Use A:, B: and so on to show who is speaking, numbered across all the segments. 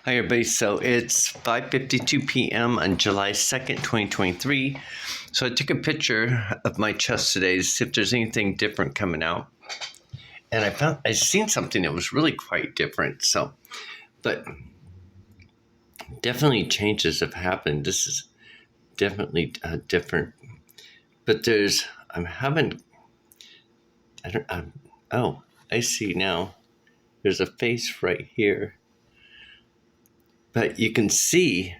A: Hi everybody, so it's 5:52 p.m. on July 2nd, 2023. So I took a picture of my chest today to see if there's anything different coming out. And I seen something that was really quite different. But definitely changes have happened. This is definitely different. But I'm having, I don't, oh, I see now. There's a face right here. But you can see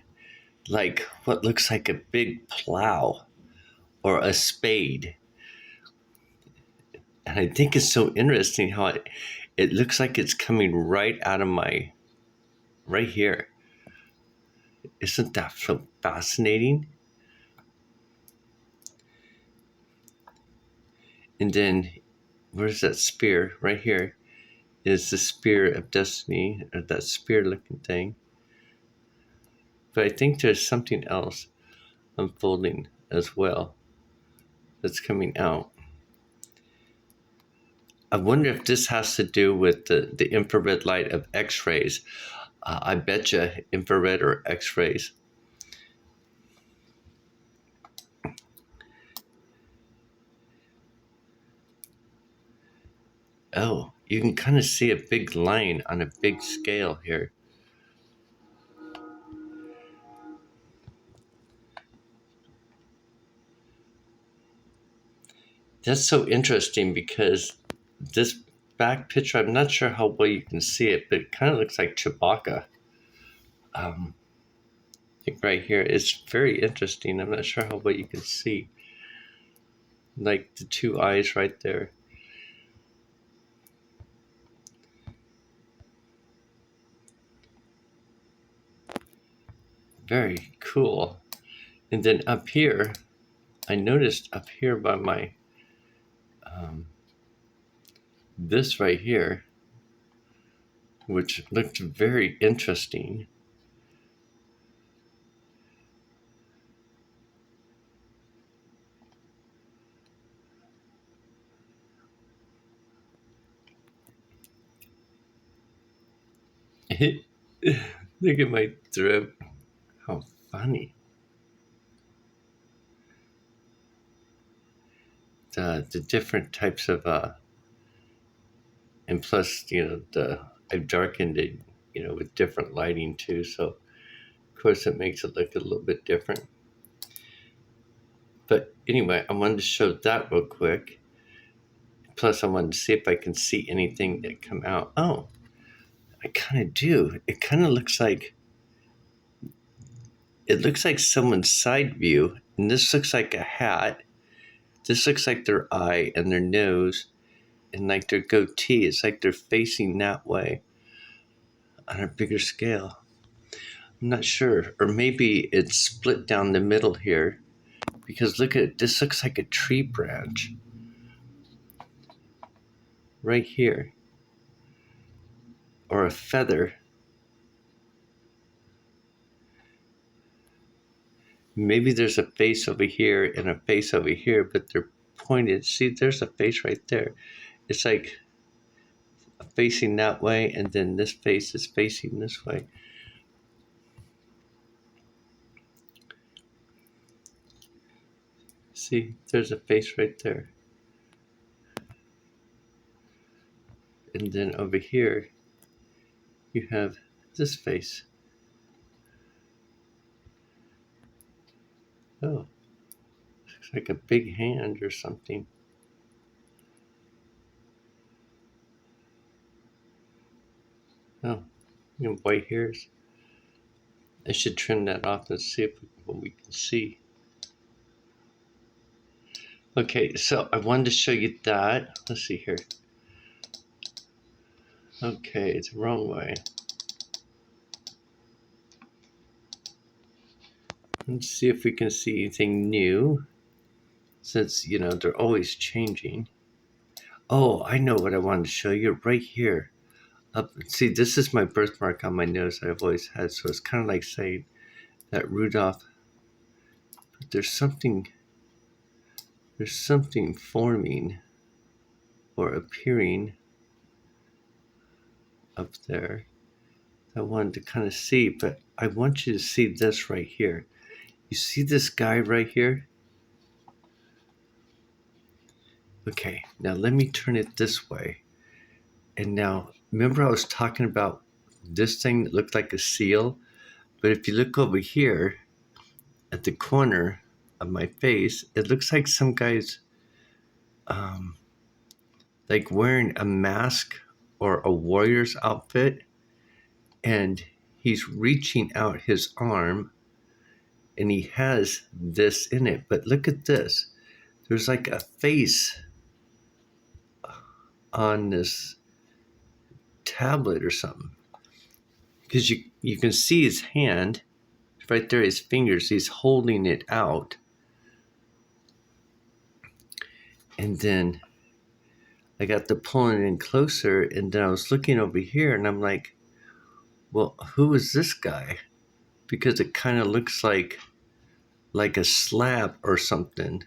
A: like what looks like a big plow or a spade. And I think it's so interesting how it looks like it's coming right out of right here. Isn't that so fascinating? And then where's that spear? Right here is the spear of destiny, or that spear looking thing. But I think there's something else unfolding as well that's coming out. I wonder if this has to do with the infrared light of X-rays. I bet you infrared or X-rays. Oh, you can kind of see a big line on a big scale here. That's so interesting because this back picture, I'm not sure how well you can see it, but it kind of looks like Chewbacca. I think right here. It's very interesting. I'm not sure how well you can see. Like the two eyes right there. Very cool. And then up here, I noticed up here by my, this right here, which looked very interesting. Look at my throat. How funny. The different types of, and plus, I've darkened it, with different lighting too. So, of course, it makes it look a little bit different. But anyway, I wanted to show that real quick. Plus, I wanted to see if I can see anything that come out. Oh, I kind of do. It looks like someone's side view, and this looks like a hat. This looks like their eye and their nose, and like their goatee. It's like they're facing that way on a bigger scale. I'm not sure, or maybe it's split down the middle here, because look at it. This looks like a tree branch right here, or a feather. Maybe there's a face over here and a face over here, but they're pointed. See, there's a face right there. It's like facing that way, and then this face is facing this way. See, there's a face right there. And then over here, you have this face. Oh, looks like a big hand or something. Oh, white hairs. I should trim that off and see what we can see. Okay, so I wanted to show you that. Let's see here. Okay, it's the wrong way. Let's see if we can see anything new, since, they're always changing. Oh, I know what I wanted to show you right here. See, this is my birthmark on my nose that I've always had, so it's kind of like saying that Rudolph. But there's something forming or appearing up there I wanted to kind of see, but I want you to see this right here. You see this guy right here? Okay, now let me turn it this way. And now, remember I was talking about this thing that looked like a seal? But if you look over here at the corner of my face, it looks like some guy's um, like wearing a mask or a warrior's outfit, and he's reaching out his arm and he has this in it. But look at this. There's like a face on this tablet or something. Because you can see his hand right there, his fingers, he's holding it out. And then I got to pulling in closer, and then I was looking over here and I'm like, well, who is this guy? Because it kind of looks like a slab or something.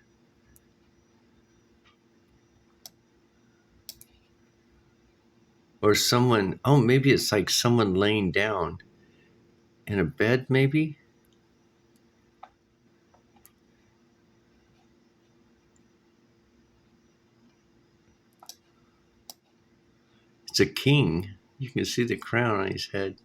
A: Or someone, oh, maybe it's like someone laying down in a bed, maybe? It's a king. You can see the crown on his head.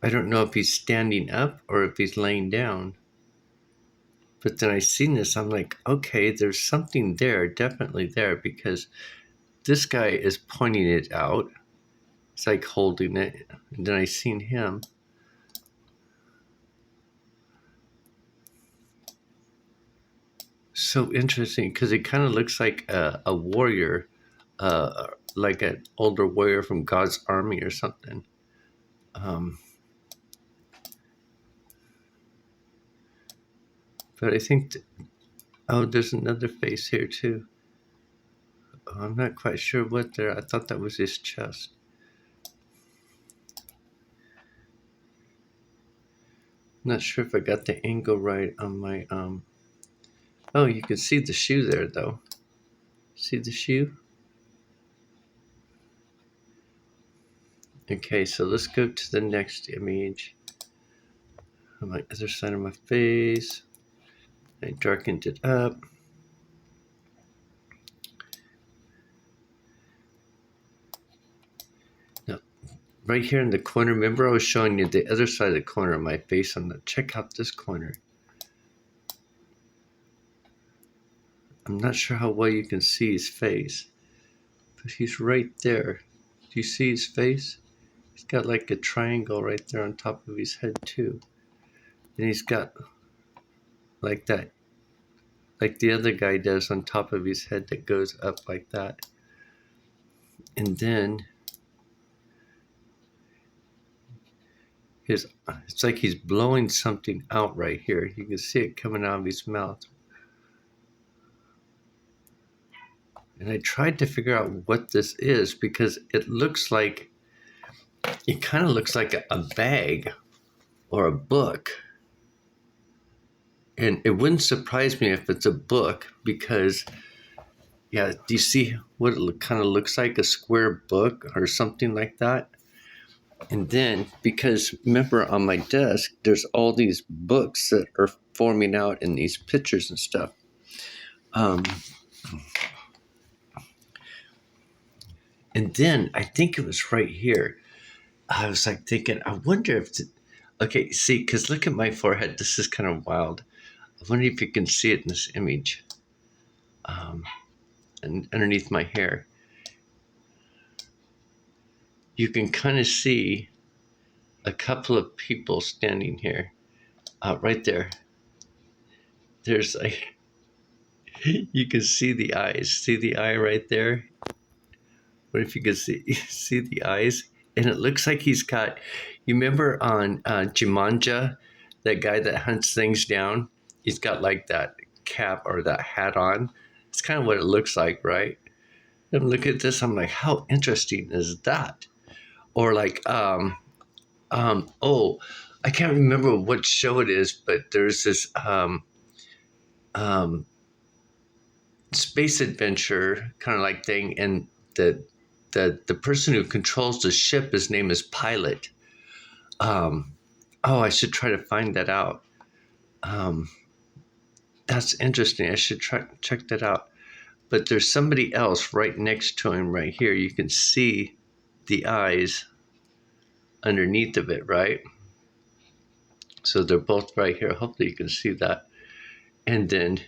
A: I don't know if he's standing up or if he's laying down. But then I seen this, I'm like, okay, there's something there, definitely there, because this guy is pointing it out. It's like holding it. And then I seen him. So interesting, because it kind of looks like a warrior, like an older warrior from God's army or something. Um, but I think, oh, there's another face here too. Oh, I'm not quite sure what there. I thought that was his chest. Not sure if I got the angle right on my Oh, you can see the shoe there though. See the shoe? Okay, so let's go to the next image. On my other side of my face. I darkened it up. Now, right here in the corner, remember I was showing you the other side of the corner of my face on the, check out this corner. I'm not sure how well you can see his face, but he's right there. Do you see his face? He's got like a triangle right there on top of his head too. And he's got like that, like the other guy does on top of his head that goes up like that. And then it's like he's blowing something out right here. You can see it coming out of his mouth. And I tried to figure out what this is because it kind of looks like a bag or a book. And it wouldn't surprise me if it's a book because, yeah, do you see what it kind of looks like? A square book or something like that? And then, because remember on my desk, there's all these books that are forming out in these pictures and stuff. And then I think it was right here. I was like thinking, I wonder if, okay, see, because look at my forehead. This is kind of wild. I wonder if you can see it in this image. And underneath my hair, you can kind of see a couple of people standing here. Right there. There's like, you can see the eyes. See the eye right there? What if you could see the eyes? And it looks like he's got, you remember on Jumanji, that guy that hunts things down? He's got like that cap or that hat on. It's kind of what it looks like, right? And look at this, I'm like, how interesting is that? Or like, oh, I can't remember what show it is, but there's this space adventure kind of like thing, and the person who controls the ship, his name is Pilot. Oh, I should try to find that out. That's interesting. I should check that out. But there's somebody else right next to him right here. You can see the eyes underneath of it, right? So they're both right here. Hopefully you can see that. And then,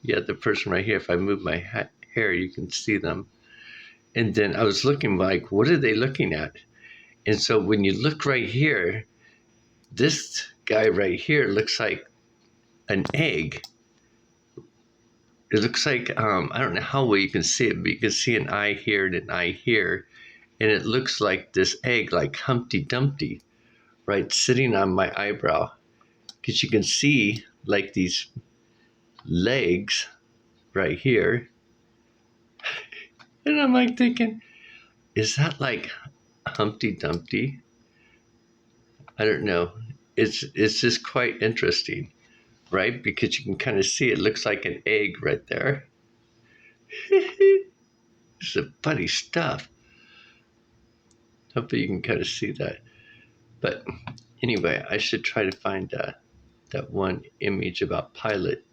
A: yeah, the person right here, if I move my hair, you can see them. And then I was looking like, what are they looking at? And so when you look right here, this guy right here looks like an egg. It looks like, I don't know how well you can see it, but you can see an eye here and an eye here. And it looks like this egg, like Humpty Dumpty, right, sitting on my eyebrow. Because you can see like these legs right here. And I'm like thinking, is that like Humpty Dumpty? I don't know. It's just quite interesting, right? Because you can kind of see it looks like an egg right there. It's a funny stuff. Hopefully you can kind of see that. But anyway, I should try to find that one image about Pilot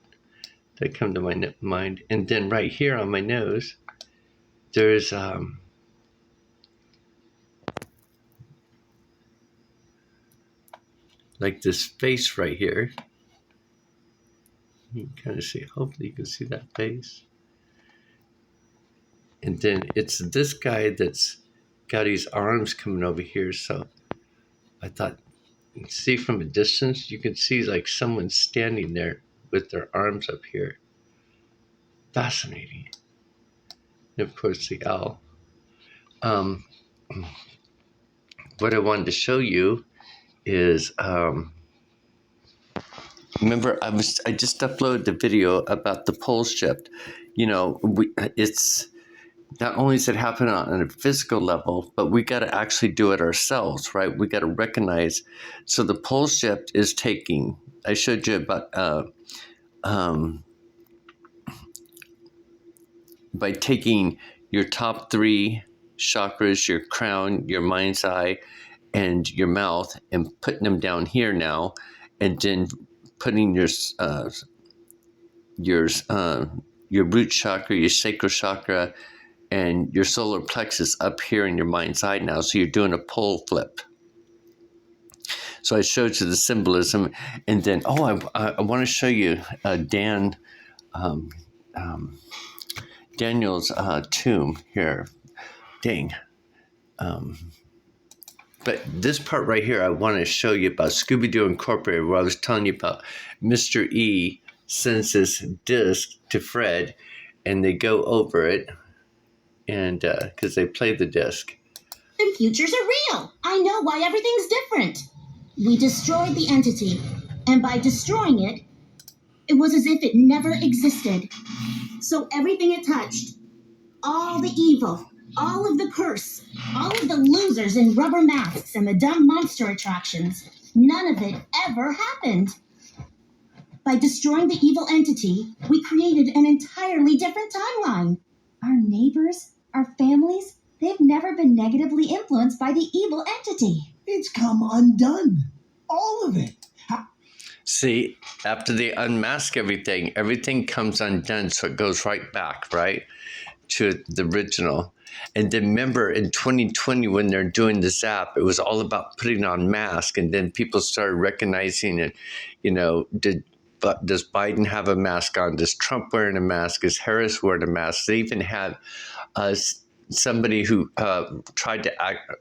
A: that come to my mind. And then right here on my nose, there's like this face right here. You can kind of see, hopefully you can see that face. And then it's this guy that's got his arms coming over here. So I thought, see from a distance, you can see like someone standing there with their arms up here. Fascinating. And of course the owl. What I wanted to show you is, remember I just uploaded the video about the pole shift. You know, it's not only does it happen on a physical level, but we got to actually do it ourselves, right? We got to recognize. So the pole shift is taking. I showed you about by taking your top three chakras, your crown, your mind's eye, and your mouth, and putting them down here now, and then putting your root chakra, your sacral chakra, and your solar plexus up here in your mind's eye now. So you're doing a pole flip. So I showed you the symbolism, and then I want to show you Daniel's tomb here. Dang. But this part right here, I want to show you about Scooby-Doo Incorporated, where I was telling you about Mr. E sends this disc to Fred, and they go over it, and because they play the disc.
B: The futures are real. I know why everything's different. We destroyed the entity, and by destroying it, it was as if it never existed. So everything it touched, all the evil, all of the curse, all of the losers in rubber masks and the dumb monster attractions, none of it ever happened. By destroying the evil entity, we created an entirely different timeline.
C: Our neighbors, our families, they've never been negatively influenced by the evil entity.
D: It's come undone. All of it.
A: See, after they unmask everything comes undone, so it goes right back, right, to the original. And then remember in 2020 when they're doing the zap, it was all about putting on masks, and then people started recognizing it. You know, does Biden have a mask on? Does Trump wearing a mask? Is Harris wearing a mask? They even had somebody who tried to act.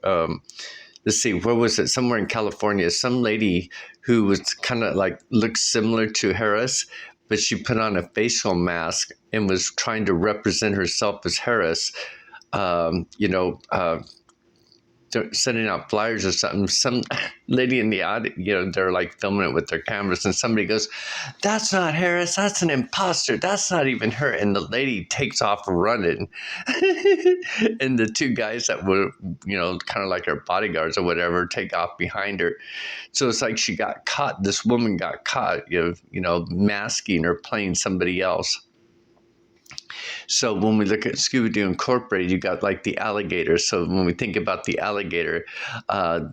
A: Let's see, where was it? Somewhere in California. Some lady who was kind of like looked similar to Harris, but she put on a facial mask and was trying to represent herself as Harris. Sending out flyers or something. Some lady in the audience, they're like filming it with their cameras, and somebody goes, "That's not Harris. That's an imposter. That's not even her." And the lady takes off running, and the two guys that were, kind of like her bodyguards or whatever, take off behind her. So it's like she got caught. This woman got caught, masking or playing somebody else. So when we look at Scooby-Doo Incorporated, you got like the alligator. So when we think about the alligator,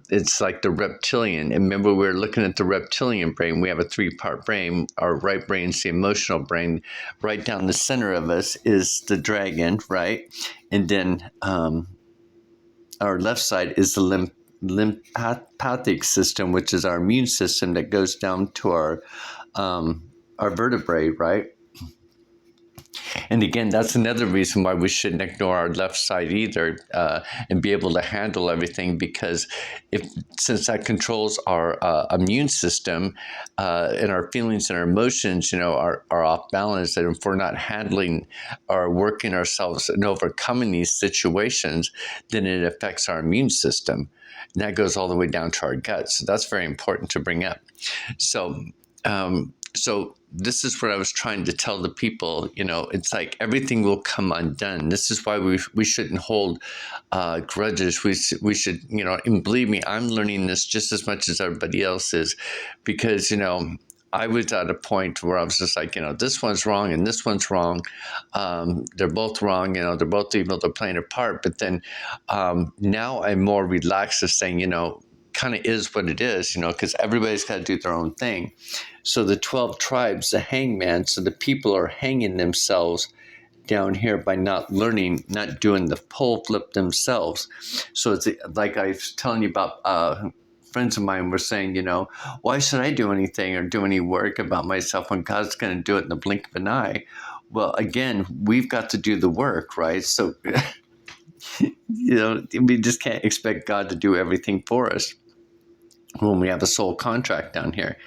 A: it's like the reptilian. And remember, we were looking at the reptilian brain. We have a 3-part brain. Our right brain is the emotional brain. Right down the center of us is the dragon, right? And then our left side is the lymphatic system, which is our immune system that goes down to our vertebrae, right? And again, that's another reason why we shouldn't ignore our left side either, and be able to handle everything, because since that controls our immune system, and our feelings and our emotions, are off balance, and if we're not handling or working ourselves and overcoming these situations, then it affects our immune system. And that goes all the way down to our gut. So that's very important to bring up. So this is what I was trying to tell the people. It's like everything will come undone. This is why we shouldn't hold grudges. We should, and believe me, I'm learning this just as much as everybody else is, because, I was at a point where I was just like, this one's wrong and this one's wrong. They're both wrong. They're both evil. They're playing a part. But then now I'm more relaxed to saying, kind of is what it is, because everybody's got to do their own thing. So the 12 tribes, the hangman, so the people are hanging themselves down here by not learning, not doing the pole flip themselves. So it's like I was telling you about, friends of mine were saying, why should I do anything or do any work about myself when God's going to do it in the blink of an eye? Well, again, we've got to do the work, right? So, we just can't expect God to do everything for us when we have a soul contract down here.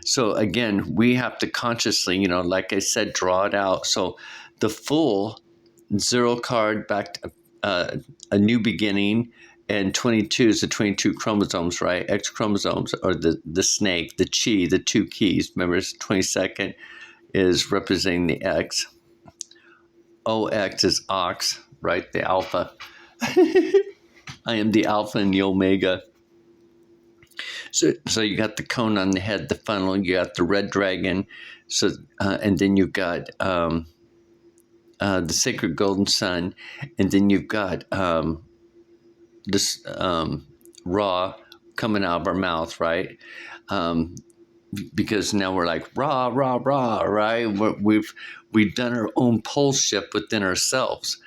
A: So again, we have to consciously, like I said, draw it out. So the Fool, 0 card, back to a new beginning, and 22 is the 22 chromosomes, right? X chromosomes, or the snake, the chi, the 2 keys. Remember, 22nd is representing the X. OX is ox, right? The alpha. I am the alpha and the omega. So you got the cone on the head, the funnel, you got the red dragon, so and then you've got the sacred golden sun, and then you've got this Ra coming out of our mouth, right? Because now we're like Ra, Ra, Ra, right? We've done our own pole shift within ourselves.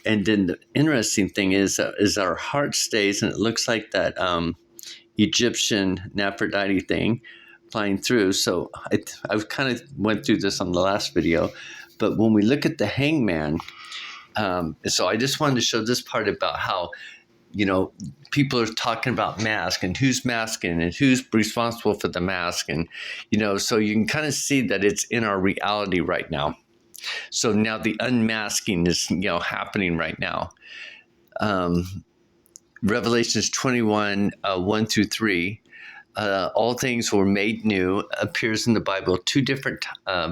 A: And then the interesting thing is our heart stays, and it looks like that Egyptian Nefertiti thing flying through. So I kind of went through this on the last video, but when we look at the hangman, so I just wanted to show this part about how, people are talking about mask and who's masking and who's responsible for the mask. And, so you can kind of see that it's in our reality right now. So now the unmasking is, happening right now. Revelations 21, 1 through 3, all things were made new, appears in the Bible, 2 different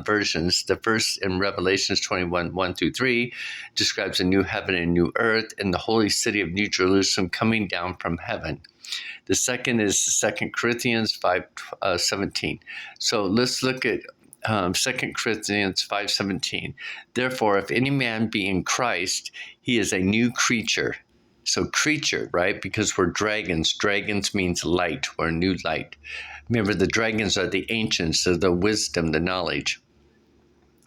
A: versions. The first, in Revelations 21, 1 through 3, describes a new heaven and new earth and the holy city of New Jerusalem coming down from heaven. The second is 2 Corinthians 5, 17. So let's look at 2 Corinthians 5:17. Therefore, if any man be in Christ, he is a new creature. So creature, right? Because we're dragons. Dragons means light. We're a new light. Remember, the dragons are the ancients, so the wisdom, the knowledge.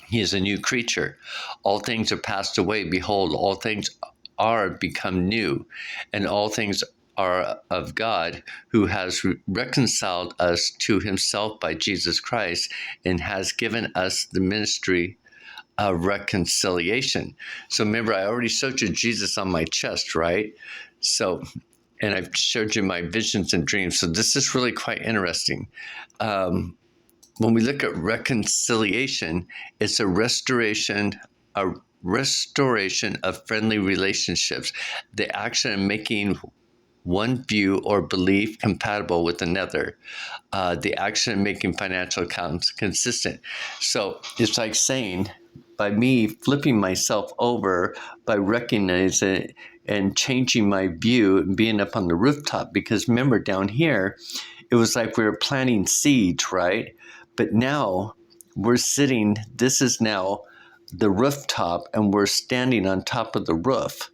A: He is a new creature. All things are passed away. Behold, all things are become new. And all things are of God, who has reconciled us to himself by Jesus Christ and has given us the ministry reconciliation. So remember, I already showed you Jesus on my chest, right? So, and I've showed you my visions and dreams. So this is really quite interesting. When we look at reconciliation, it's a restoration of friendly relationships. The action of making one view or belief compatible with another. The action of making financial accounts consistent. So it's like saying, by me flipping myself over, by recognizing it and changing my view and being up on the rooftop, because remember, down here, it was like we were planting seeds, right? But now we're sitting, this is now the rooftop, and we're standing on top of the roof.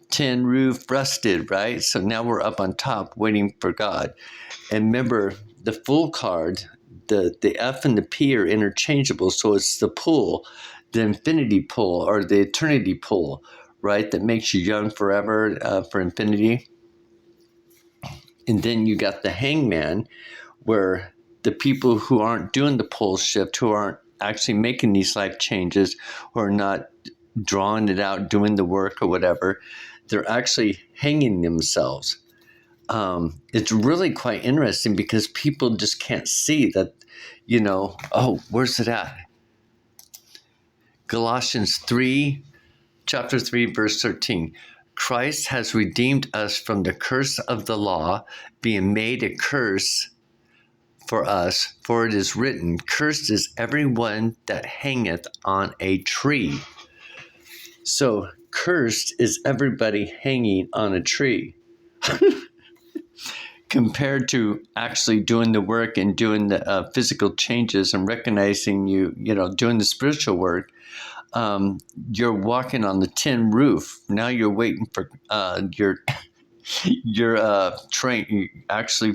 A: Tin roof rusted, right? So now we're up on top waiting for God. And remember, the Fool card, the F and the P are interchangeable. So it's the pool, the infinity pool or the eternity pool, right? That makes you young forever for infinity. And then you got the hangman, where the people who aren't doing the pole shift, who aren't actually making these life changes, who are not drawing it out, doing the work or whatever, they're actually hanging themselves. It's really quite interesting because people just can't see that, oh, where's it at? Galatians 3, chapter 3, verse 13. Christ has redeemed us from the curse of the law, being made a curse for us, for it is written, cursed is everyone that hangeth on a tree. So cursed is everybody hanging on a tree. Compared to actually doing the work and doing the physical changes and recognizing doing the spiritual work, you're walking on the tin roof. Now you're waiting for your train, actually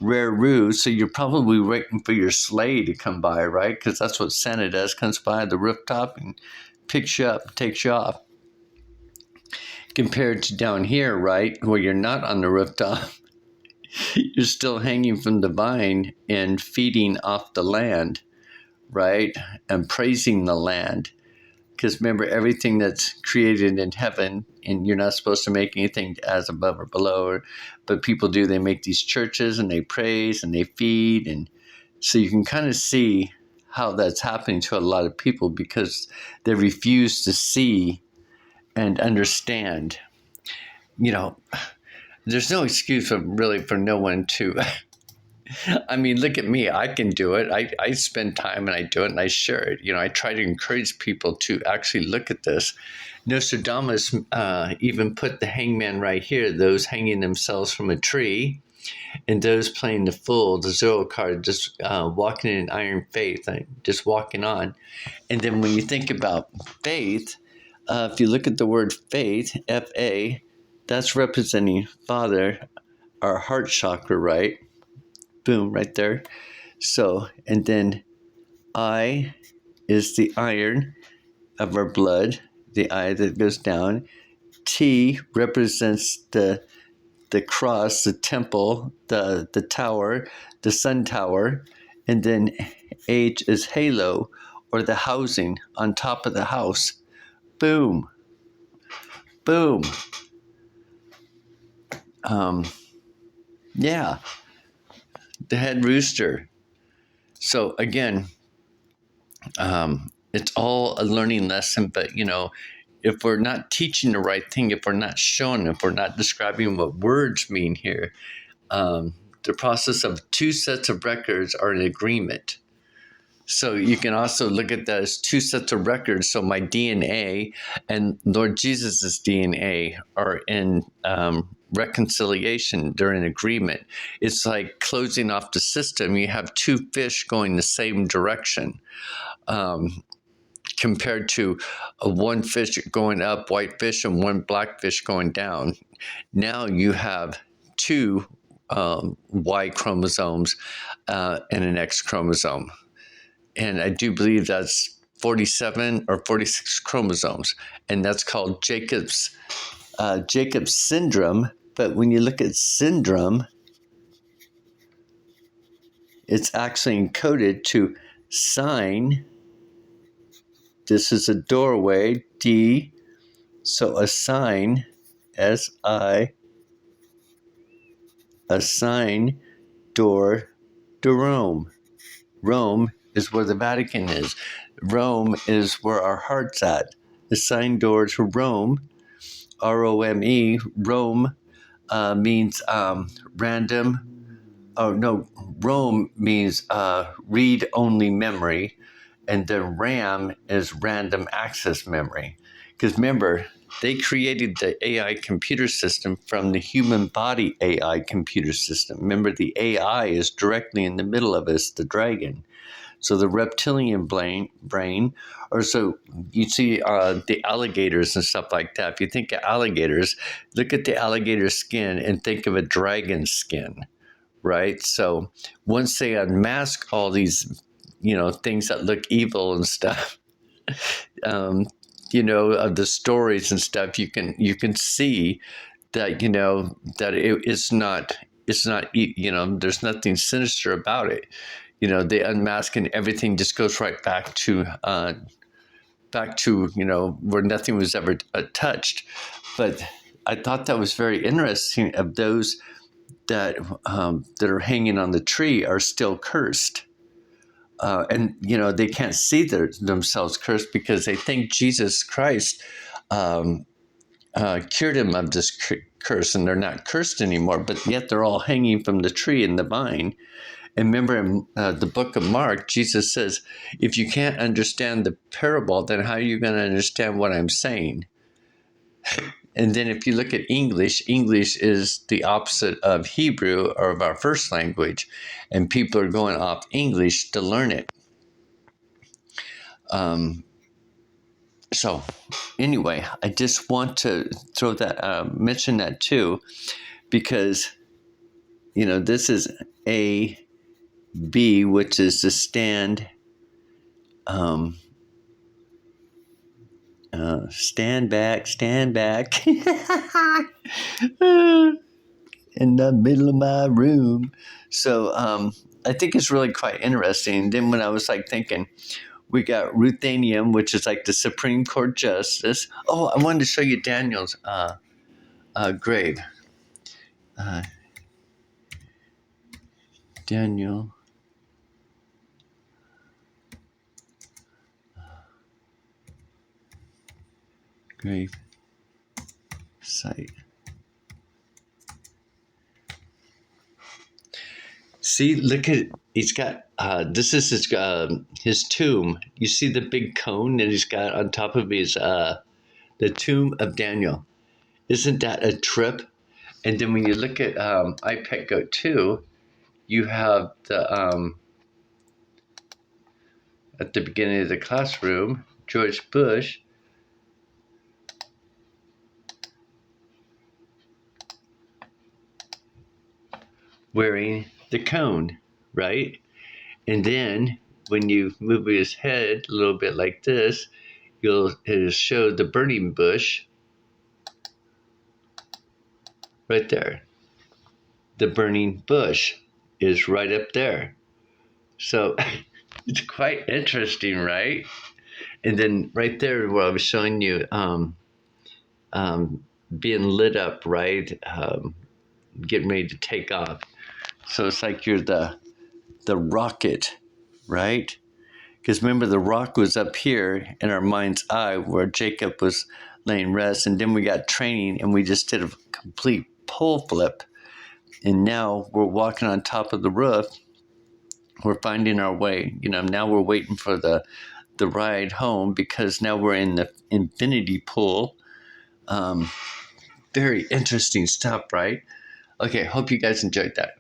A: rare ruse. So you're probably waiting for your sleigh to come by, right? Because that's what Santa does, comes by the rooftop and picks you up, takes you off. Compared to down here, right, where you're not on the rooftop, you're still hanging from the vine and feeding off the land, right, and praising the land. Because remember, everything that's created in heaven, and you're not supposed to make anything as above or below, but people do. They make these churches and they praise and they feed. And so you can kind of see how that's happening to a lot of people because they refuse to see and understand. There's no excuse for no one to. I mean, look at me. I can do it. I spend time and I do it and I share it. I try to encourage people to actually look at this. Nostradamus even put the hangman right here, those hanging themselves from a tree, and those playing the fool, the zero card, just walking in iron faith, just walking on. And then when you think about faith, if you look at the word faith, F-A, that's representing Father, our heart chakra, right? Boom, right there. So, and then I is the iron of our blood, the eye that goes down. T represents the cross, the temple, the tower, the sun tower. And then H is halo, or the housing on top of the house. Boom. Boom. Yeah. The head rooster. So again, it's all a learning lesson, but if we're not teaching the right thing, if we're not showing, if we're not describing what words mean here, the process of two sets of records are in agreement. So you can also look at that as two sets of records. So my DNA and Lord Jesus's DNA are in reconciliation. They're in agreement. It's like closing off the system. You have two fish going the same direction. Compared to one fish going up, white fish, and one black fish going down. Now you have two Y chromosomes and an X chromosome. And I do believe that's 47 or 46 chromosomes. And that's called Jacob's syndrome. But when you look at syndrome, it's actually encoded to sign. This is a doorway, D. So a sign, S-I, a sign, door, to Rome. Rome is where the Vatican is. Rome is where our heart's at. The sign door to Rome, R-O-M-E, Rome means random. Oh, no, Rome means read-only memory. And the RAM is random access memory. Because remember, they created the AI computer system from the human body AI computer system. Remember, the AI is directly in the middle of us, the dragon. So the reptilian brain, or so you see the alligators and stuff like that. If you think of alligators, look at the alligator skin and think of a dragon skin, right? So once they unmask all these, things that look evil and stuff, um, of the stories and stuff, you can see that that it's not there's nothing sinister about it. They unmask and everything just goes right back to where nothing was ever touched. But I thought that was very interesting. Of those that are hanging on the tree are still cursed. And they can't see themselves cursed because they think Jesus Christ cured him of this curse, and they're not cursed anymore. But yet they're all hanging from the tree and the vine. And remember in the book of Mark, Jesus says, if you can't understand the parable, then how are you going to understand what I'm saying? And then if you look at English is the opposite of Hebrew, or of our first language, and people are going off English to learn it. So anyway, I just want to mention that too, because, this is B, which is to stand, stand back, in the middle of my room. So I think it's really quite interesting. Then when I was thinking, we got Ruthenium, which is like the Supreme Court Justice. Oh, I wanted to show you Daniel's grave. Daniel. Grave site. See, look at, he's got, this is his tomb. You see the big cone that he's got on top of his, the tomb of Daniel. Isn't that a trip? And then when you look at iPet Goat 2, you have at the beginning of the classroom, George Bush wearing the cone, right? And then when you move his head a little bit like this, it'll show the burning bush right there. The burning bush is right up there. So it's quite interesting, right? And then right there where I was showing you being lit up, right? Getting ready to take off. So it's like you're the rocket, right? Because remember, the rock was up here in our mind's eye where Jacob was laying rest, and then we got training and we just did a complete pole flip. And now we're walking on top of the roof. We're finding our way. Now we're waiting for the ride home, because now we're in the infinity pool. Very interesting stuff, right? Okay, hope you guys enjoyed that.